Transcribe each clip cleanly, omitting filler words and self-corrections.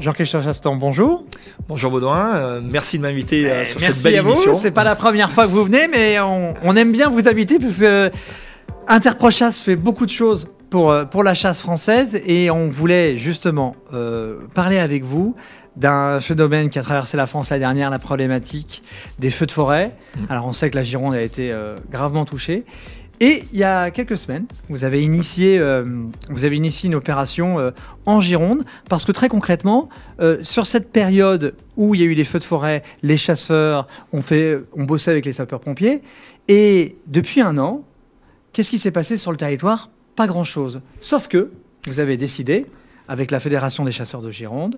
Jean-Christophe Chastan, bonjour. Bonjour Baudouin, merci de m'inviter sur cette belle émission. Merci à vous, c'est pas la première fois que vous venez, mais on aime bien vous inviter parce que Interprochasse fait beaucoup de choses pour la chasse française et on voulait justement parler avec vous d'un phénomène qui a traversé la France l'année dernière, la problématique des feux de forêt. Alors on sait que la Gironde a été gravement touchée. Et il y a quelques semaines, vous avez initié une opération en Gironde, parce que très concrètement, sur cette période où il y a eu les feux de forêt, les chasseurs ont bossé avec les sapeurs-pompiers, et depuis un an, qu'est-ce qui s'est passé sur le territoire? Pas grand-chose. Sauf que vous avez décidé, avec la Fédération des chasseurs de Gironde,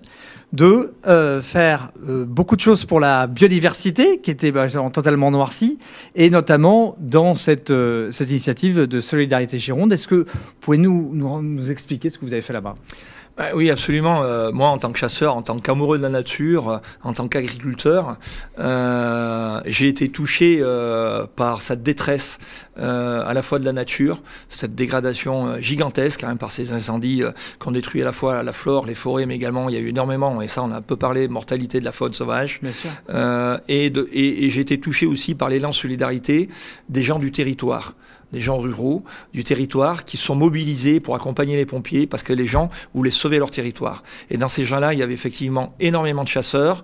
de faire beaucoup de choses pour la biodiversité, qui était totalement noircie, et notamment dans cette initiative de Solidarité Gironde. Est-ce que vous pouvez nous expliquer ce que vous avez fait là-bas ? Oui, absolument. Moi, en tant que chasseur, en tant qu'amoureux de la nature, en tant qu'agriculteur, j'ai été touché par cette détresse à la fois de la nature, cette dégradation gigantesque hein, par ces incendies qui ont détruit à la fois la flore, les forêts, mais également il y a eu énormément, et ça on a un peu parlé, mortalité de la faune sauvage. Bien sûr. Et j'ai été touché aussi par l'élan de solidarité des gens du territoire, des gens ruraux du territoire qui sont mobilisés pour accompagner les pompiers parce que les gens voulaient sauver leur territoire. Et dans ces gens-là, il y avait effectivement énormément de chasseurs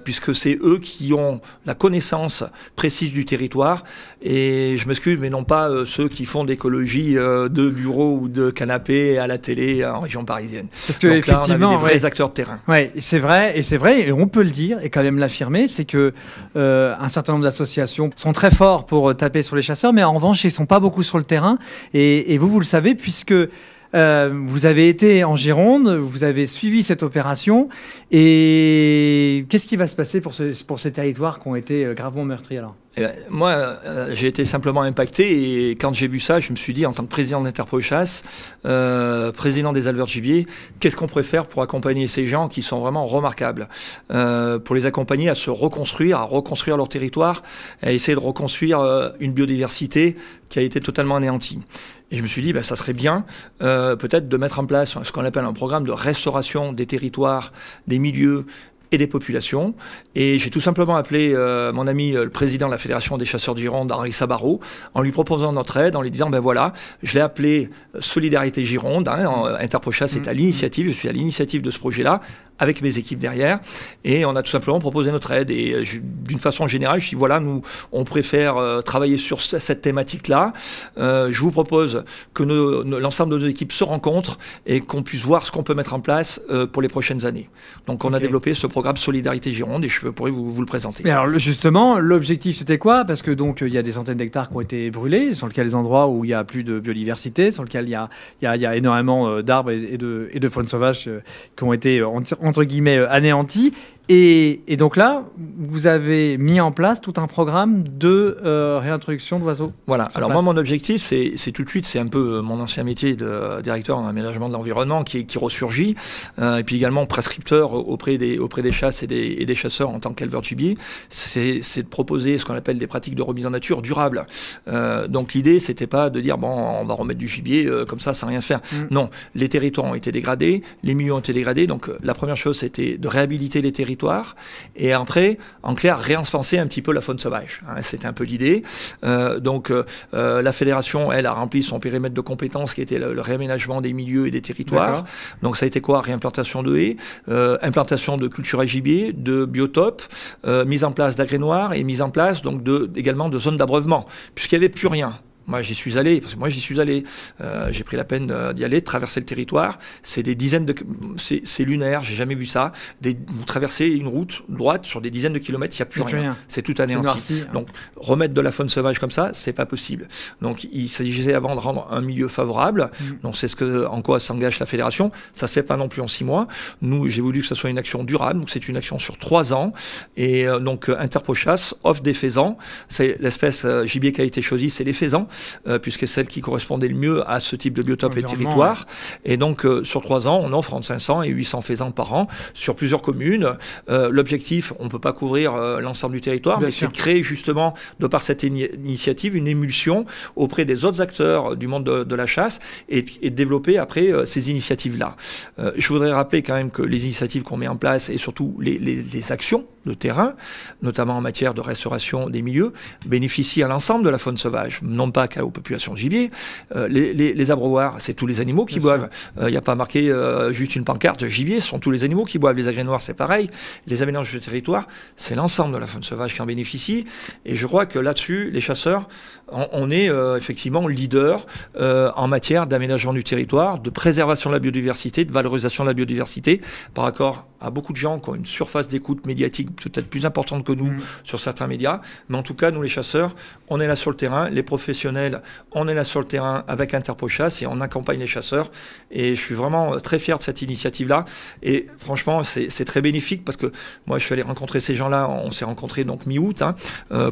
puisque c'est eux qui ont la connaissance précise du territoire. Et je m'excuse, mais non pas ceux qui font de l'écologie de bureaux ou de canapés à la télé en région parisienne. Parce que donc effectivement, là, on avait des vrais acteurs de terrain. Ouais, c'est vrai, et on peut le dire et quand même l'affirmer, c'est que un certain nombre d'associations sont très forts pour taper sur les chasseurs, mais en revanche, ils sont pas beaucoup sur le terrain. Et vous le savez, puisque vous avez été en Gironde, vous avez suivi cette opération. Et qu'est-ce qui va se passer pour ces territoires qui ont été gravement meurtris alors ? Moi, j'ai été simplement impacté et quand j'ai vu ça, je me suis dit, en tant que président d'Interprochasse, président des éleveurs de gibier, qu'est-ce qu'on pourrait faire pour accompagner ces gens qui sont vraiment remarquables, pour les accompagner à se reconstruire, à reconstruire leur territoire, à essayer de reconstruire une biodiversité qui a été totalement anéantie. Et je me suis dit, ça serait bien peut-être de mettre en place ce qu'on appelle un programme de restauration des territoires, des milieux et des populations. Et j'ai tout simplement appelé mon ami, le président de la Fédération des chasseurs de Gironde, Henri Sabarot, en lui proposant notre aide, en lui disant, voilà, je l'ai appelé Solidarité Gironde, Interprochasse est à l'initiative, je suis à l'initiative de ce projet-là, avec mes équipes derrière, et on a tout simplement proposé notre aide. Et d'une façon générale, je dis, voilà, nous, on préfère travailler sur cette thématique-là. Je vous propose que l'ensemble de nos équipes se rencontrent et qu'on puisse voir ce qu'on peut mettre en place pour les prochaines années. Donc, on a développé ce programme Solidarité Gironde et je pourrais vous le présenter. Mais alors, justement, l'objectif, c'était quoi? Parce que donc, il y a des centaines d'hectares qui ont été brûlés, sur lesquels les endroits où il n'y a plus de biodiversité, sur lesquels il y a énormément d'arbres et de faune sauvage qui ont été, entre guillemets, anéantis. Et donc là, vous avez mis en place tout un programme de réintroduction d'oiseaux. Voilà. Alors moi, mon objectif, c'est tout de suite, c'est un peu mon ancien métier de directeur en aménagement de l'environnement qui ressurgit, et puis également prescripteur auprès des chasses et des chasseurs en tant qu'éleveur de gibier. C'est de proposer ce qu'on appelle des pratiques de remise en nature durables. Donc l'idée, c'était pas de dire on va remettre du gibier comme ça sans rien faire. Non, les territoires ont été dégradés, les milieux ont été dégradés. Donc la première chose, c'était de réhabiliter les territoires. Et après, en clair, réencenser un petit peu la faune sauvage. C'était un peu l'idée. Donc, la fédération, elle, a rempli son périmètre de compétences qui était le réaménagement des milieux et des territoires. Donc, ça a été quoi? Réimplantation de haies, implantation de culture à gibier, de biotopes, mise en place d'agrénoirs et mise en place donc également de zones d'abreuvement, puisqu'il n'y avait plus rien. Moi, j'y suis allé, parce que moi, j'y suis allé. J'ai pris la peine d'y aller, de traverser le territoire. C'est des dizaines de... C'est lunaire, j'ai jamais vu ça. Vous traversez une route droite sur des dizaines de kilomètres, il n'y a plus rien. C'est tout anéanti. Donc, remettre de la faune sauvage comme ça, c'est pas possible. Donc, il s'agissait avant de rendre un milieu favorable. Donc, c'est en quoi s'engage la fédération. Ça se fait pas non plus en 6 mois. Nous, j'ai voulu que ce soit une action durable. Donc, c'est une action sur 3 ans. Et donc, Interprochasse offre des faisans. C'est l'espèce gibier qui a été choisie, c'est les faisans. puisque c'est celle qui correspondait le mieux à ce type de biotope et territoire. Ouais. Et donc, sur 3 ans, on offre entre 500 et 800 faisans par an sur plusieurs communes. L'objectif, on ne peut pas couvrir l'ensemble du territoire, mais c'est de créer justement, de par cette initiative, une émulsion auprès des autres acteurs du monde de la chasse et de développer après ces initiatives-là. Je voudrais rappeler quand même que les initiatives qu'on met en place et surtout les actions de terrain, notamment en matière de restauration des milieux, bénéficient à l'ensemble de la faune sauvage, non pas qu'aux populations de gibier. Les abreuvoirs, c'est tous les animaux qui boivent. Il n'y a pas marqué juste une pancarte gibier, ce sont tous les animaux qui boivent. Les agrès noirs, c'est pareil. Les aménagements de territoire, c'est l'ensemble de la faune sauvage qui en bénéficie. Et je crois que là-dessus, les chasseurs, on est effectivement leader en matière d'aménagement du territoire, de préservation de la biodiversité, de valorisation de la biodiversité, par rapport à beaucoup de gens qui ont une surface d'écoute médiatique peut-être plus importante que nous sur certains médias. Mais en tout cas, nous les chasseurs, on est là sur le terrain. Les professionnels, on est là sur le terrain avec Interpochasse et on accompagne les chasseurs. Et je suis vraiment très fier de cette initiative-là. Et franchement, c'est très bénéfique parce que moi, je suis allé rencontrer ces gens-là. On s'est rencontrés donc mi-août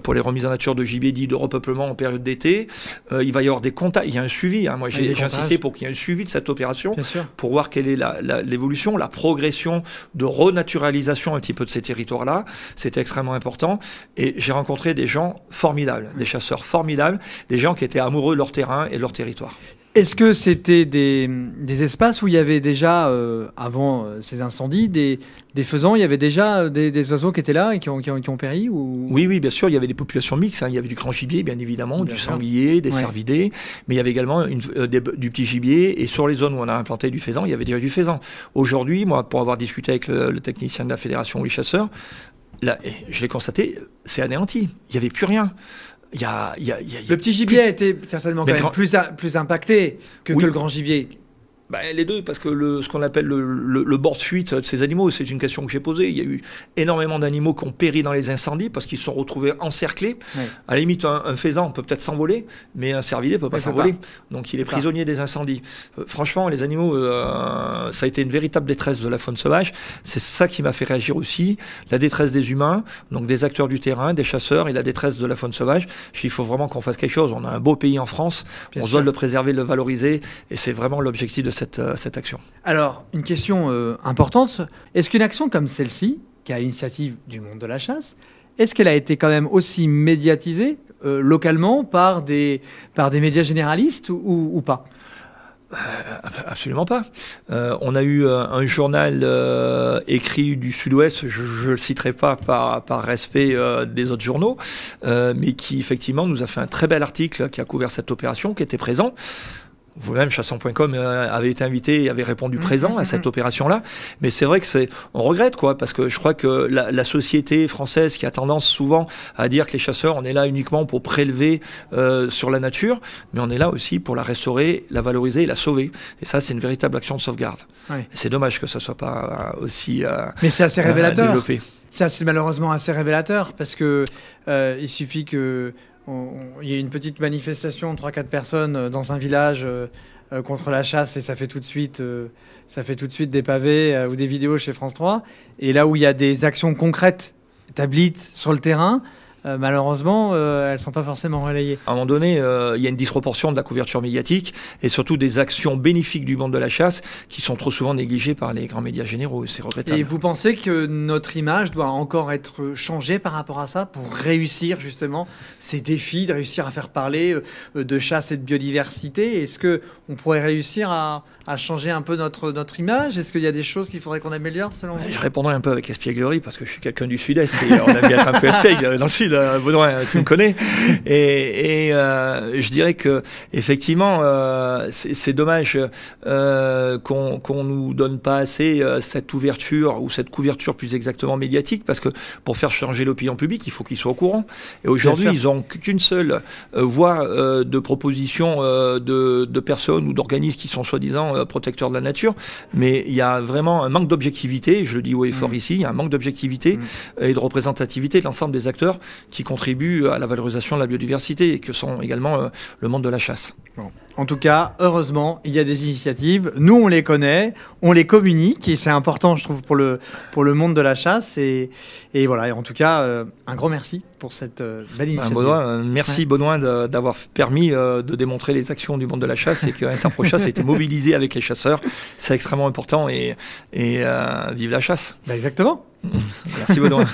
pour les remises en nature de gibier dit de repeuplement en période d'été. Il va y avoir des contacts. Il y a un suivi. Moi, j'ai insisté pour qu'il y ait un suivi de cette opération pour voir quelle est l'évolution, la progression de renaturalisation un petit peu de ces territoires-là. C'était extrêmement important. Et j'ai rencontré des gens formidables, des chasseurs formidables, des gens qui étaient amoureux de leur terrain et de leur territoire. Est-ce que c'était des espaces où il y avait déjà, avant ces incendies, des faisans, il y avait déjà des oiseaux qui étaient là et qui ont péri ou... Oui, bien sûr, il y avait des populations mixtes. Il y avait du grand gibier, bien évidemment, du sanglier, des cervidés, mais il y avait également du petit gibier. Et sur les zones où on a implanté du faisan, il y avait déjà du faisan. Aujourd'hui, moi, pour avoir discuté avec le technicien de la Fédération ou les chasseurs, là, je l'ai constaté, c'est anéanti. Il n'y avait plus rien. Le petit gibier a été certainement quand même plus impacté que le grand gibier. Les deux, parce que ce qu'on appelle le bord de fuite de ces animaux, c'est une question que j'ai posée. Il y a eu énormément d'animaux qui ont péri dans les incendies parce qu'ils se sont retrouvés encerclés. Ouais. À la limite, un faisan peut peut-être s'envoler, mais un cervidé ne peut pas s'envoler. Donc il est prisonnier des incendies. Franchement, les animaux, ça a été une véritable détresse de la faune sauvage. C'est ça qui m'a fait réagir aussi. La détresse des humains, donc des acteurs du terrain, des chasseurs et la détresse de la faune sauvage. Il faut vraiment qu'on fasse quelque chose. On a un beau pays en France. On doit le préserver, le valoriser. Et c'est vraiment l'objectif de cette action. Alors, une question importante, est-ce qu'une action comme celle-ci, qui est à l'initiative du monde de la chasse, est-ce qu'elle a été quand même aussi médiatisée localement par des médias généralistes ou pas ? Absolument pas. On a eu un journal écrit du Sud-Ouest, je ne le citerai pas par respect des autres journaux, mais qui effectivement nous a fait un très bel article qui a couvert cette opération, qui était présent. Vous-même, Chasson.com avait été invité et avait répondu présent à cette opération-là. Mais c'est vrai que on regrette, parce que je crois que la société française qui a tendance souvent à dire que les chasseurs, on est là uniquement pour prélever sur la nature, mais on est là aussi pour la restaurer, la valoriser et la sauver. Et ça, c'est une véritable action de sauvegarde. Oui. C'est dommage que ça soit pas aussi mais c'est assez révélateur. Développé. C'est malheureusement assez révélateur parce que il suffit que il y a une petite manifestation de 3-4 personnes dans un village contre la chasse et ça fait tout de suite des pavés ou des vidéos chez France 3. Et là où il y a des actions concrètes établies sur le terrain, malheureusement, elles ne sont pas forcément relayées. À un moment donné, il y a une disproportion de la couverture médiatique et surtout des actions bénéfiques du monde de la chasse qui sont trop souvent négligées par les grands médias généraux. C'est regrettable. Et vous pensez que notre image doit encore être changée par rapport à ça pour réussir justement ces défis, de réussir à faire parler de chasse et de biodiversité? Est-ce qu'on pourrait réussir à changer un peu notre image? Est-ce qu'il y a des choses qu'il faudrait qu'on améliore selon vous? Je répondrai un peu avec espièglerie parce que je suis quelqu'un du Sud-Est et on aime bien être un peu espiègle dans le Sud. Benoît, tu me connais. Et je dirais que effectivement, c'est dommage qu'on nous donne pas assez cette ouverture ou cette couverture plus exactement médiatique, parce que pour faire changer l'opinion publique, il faut qu'ils soient au courant. Et aujourd'hui, ils n'ont qu'une seule voie de proposition de personnes ou d'organismes qui sont soi-disant protecteurs de la nature, mais il y a vraiment un manque d'objectivité. Je le dis haut et fort ici, il y a un manque d'objectivité et de représentativité de l'ensemble des acteurs qui contribuent à la valorisation de la biodiversité et que sont également le monde de la chasse. Bon. En tout cas, heureusement, il y a des initiatives. Nous, on les connaît, on les communique et c'est important, je trouve, pour le monde de la chasse. Et voilà, et en tout cas, un grand merci pour cette belle initiative. Baudouin, merci Baudouin d'avoir permis de démontrer les actions du monde de la chasse et que Interprochasse a été mobilisé avec les chasseurs. C'est extrêmement important et vive la chasse. Exactement. Merci Baudouin.